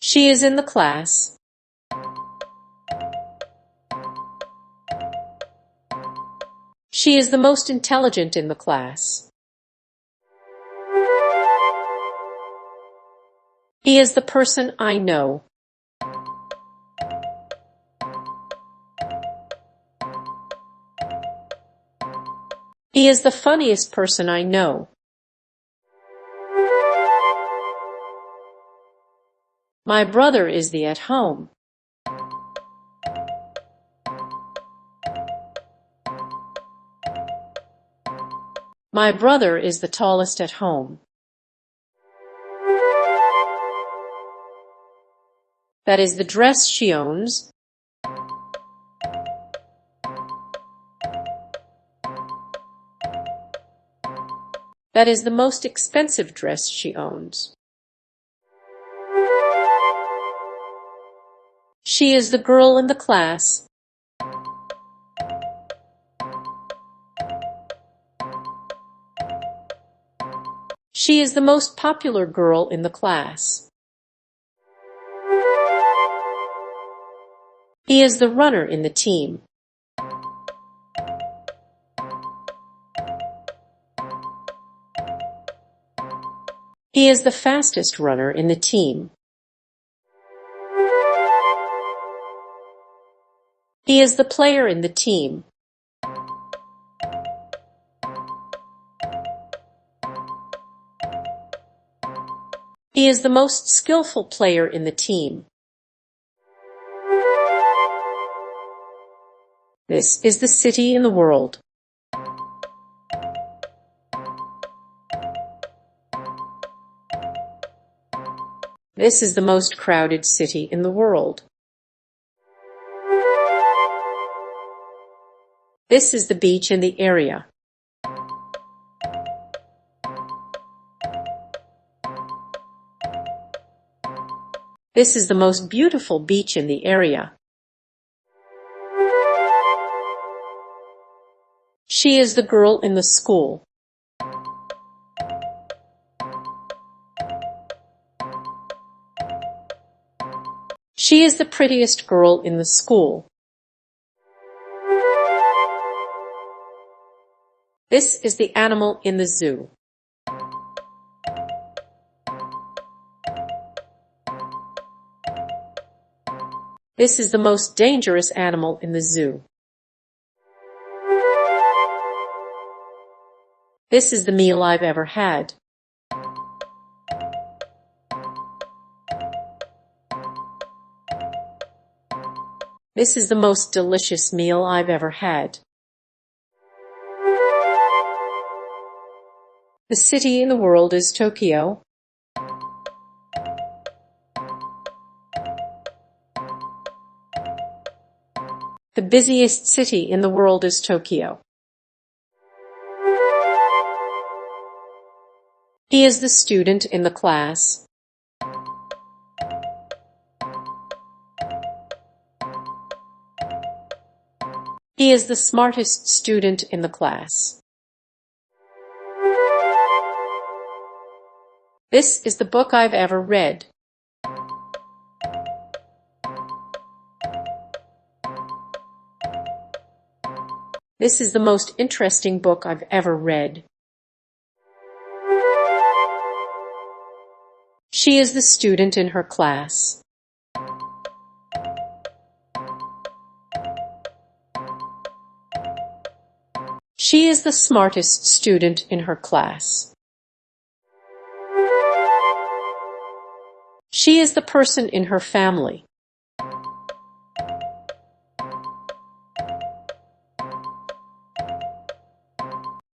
She is in the class. She is the most intelligent in the class. He is the person I know. He is the funniest person I know. My brother is the at home. My brother is the tallest at home. That is the dress she owns. That is the most expensive dress she owns. She is the girl in the class. She is the most popular girl in the class. He is the runner in the team. He is the fastest runner in the team. He is the player in the team. He is the most skillful player in the team. This is the city in the world. This is the most crowded city in the world. This is the beach in the area. This is the most beautiful beach in the area. She is the girl in the school. She is the prettiest girl in the school. This is the animal in the zoo. This is the most dangerous animal in the zoo. This is the meal I've ever had. This is the most delicious meal I've ever had. The city in the world is Tokyo. The busiest city in the world is Tokyo. He is the student in the class. He is the smartest student in the class. This is the book I've ever read. This is the most interesting book I've ever read. She is the student in her class. She is the smartest student in her class. She is the person in her family.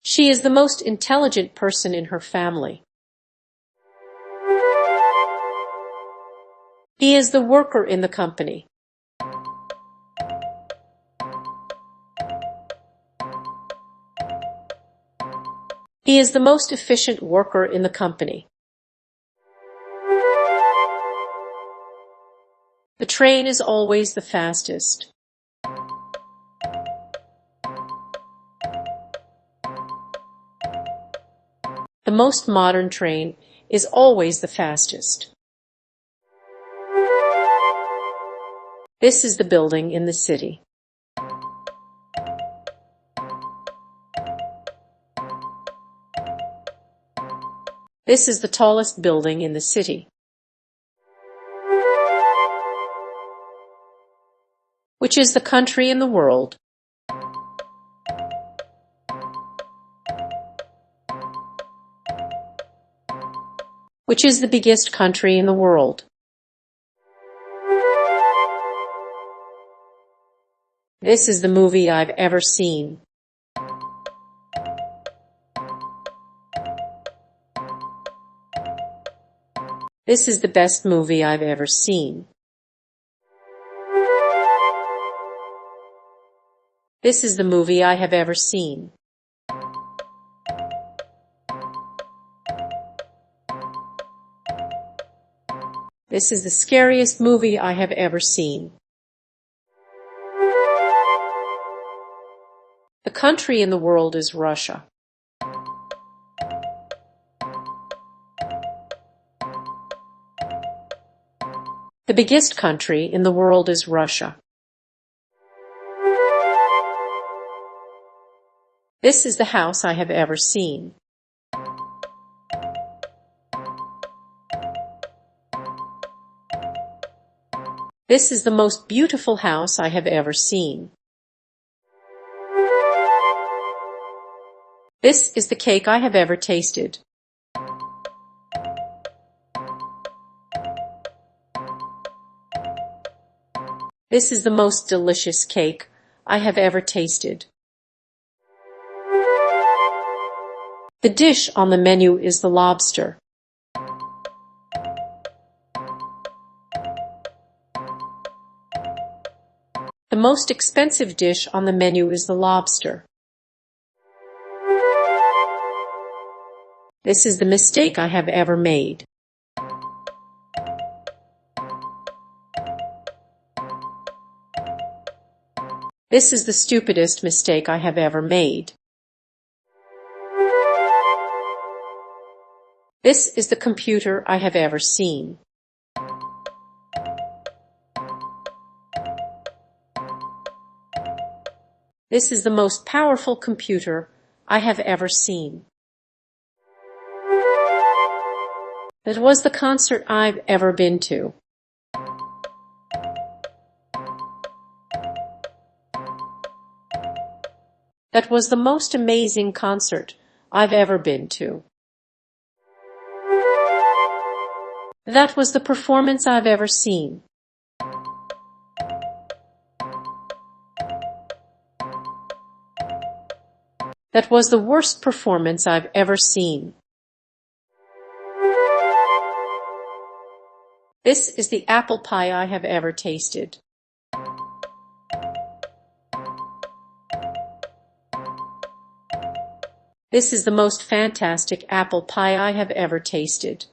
She is the most intelligent person in her family. He is the worker in the company. He is the most efficient worker in the company. The train is always the fastest. The most modern train is always the fastest. This is the building in the city. This is the tallest building in the city. Which is the country in the world? Which is the biggest country in the world? This is the movie I've ever seen. This is the best movie I've ever seen. This is the movie I have ever seen. This is the scariest movie I have ever seen. The country in the world is Russia. The biggest country in the world is Russia. This is the house I have ever seen. This is the most beautiful house I have ever seen. This is the cake I have ever tasted. This is the most delicious cake I have ever tasted. The dish on the menu is the lobster. The most expensive dish on the menu is the lobster. This is the mistake I have ever made. This is the stupidest mistake I have ever made. This is the computer I have ever seen. This is the most powerful computer I have ever seen. That was the concert I've ever been to. That was the most amazing concert I've ever been to. That was the performance I've ever seen. That was the worst performance I've ever seen. This is the apple pie I have ever tasted. This is the most fantastic apple pie I have ever tasted.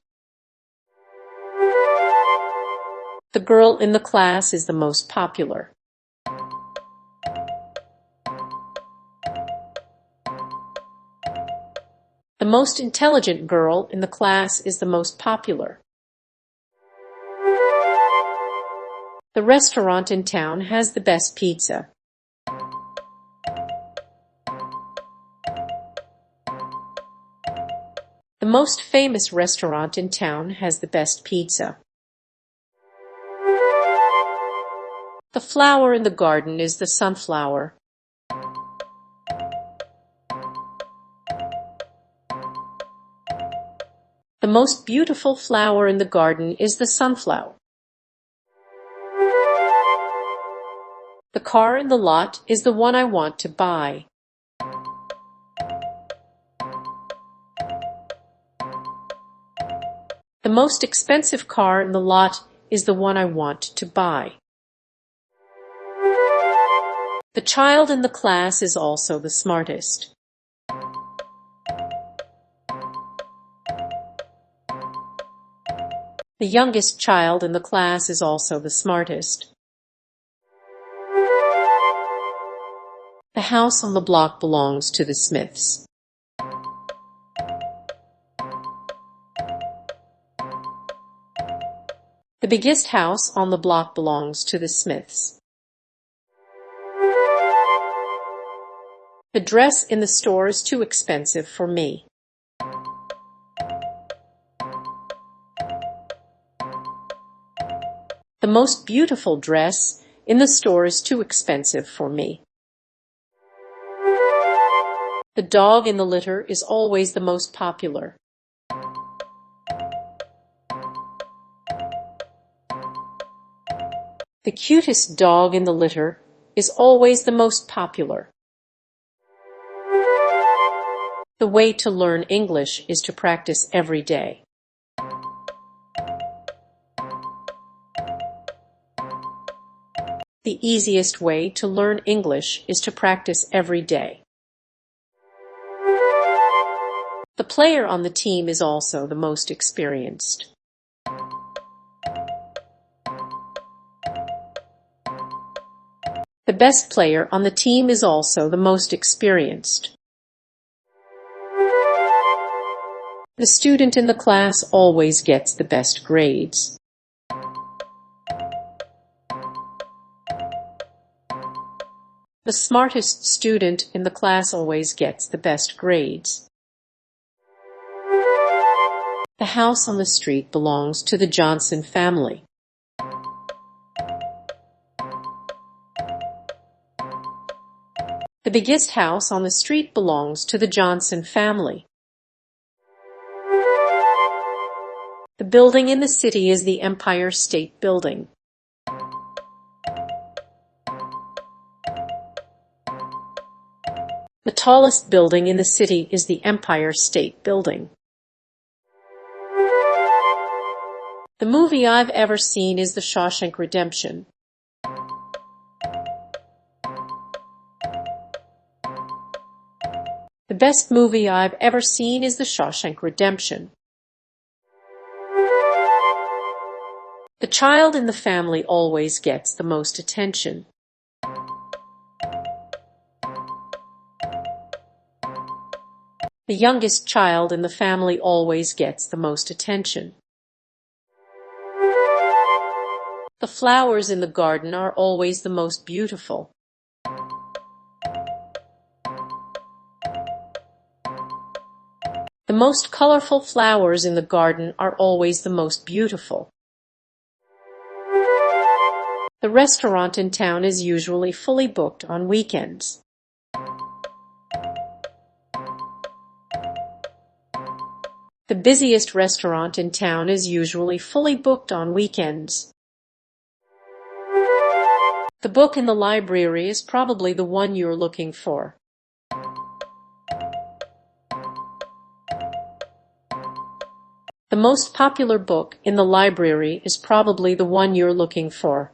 The girl in the class is the most popular. The most intelligent girl in the class is the most popular. The restaurant in town has the best pizza. The most famous restaurant in town has the best pizza. The flower in the garden is the sunflower. The most beautiful flower in the garden is the sunflower. The car in the lot is the one I want to buy. The most expensive car in the lot is the one I want to buy. The child in the class is also the smartest. The youngest child in the class is also the smartest. The house on the block belongs to the Smiths. The biggest house on the block belongs to the Smiths. The dress in the store is too expensive for me. The most beautiful dress in the store is too expensive for me. The dog in the litter is always the most popular. The cutest dog in the litter is always the most popular. The way to learn English is to practice every day. The easiest way to learn English is to practice every day. The player on the team is also the most experienced. The best player on the team is also the most experienced. The student in the class always gets the best grades. The smartest student in the class always gets the best grades. The house on the street belongs to the Johnson family. The biggest house on the street belongs to the Johnson family. The building in the city is the Empire State Building. The tallest building in the city is the Empire State Building. The movie I've ever seen is The Shawshank Redemption. The best movie I've ever seen is The Shawshank Redemption. The child in the family always gets the most attention. The youngest child in the family always gets the most attention. The flowers in the garden are always the most beautiful. The most colorful flowers in the garden are always the most beautiful. The restaurant in town is usually fully booked on weekends. The busiest restaurant in town is usually fully booked on weekends. The book in the library is probably the one you're looking for. The most popular book in the library is probably the one you're looking for.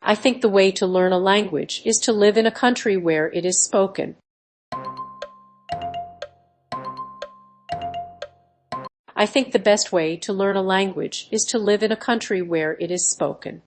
I think the way to learn a language is to live in a country where it is spoken. I think the best way to learn a language is to live in a country where it is spoken.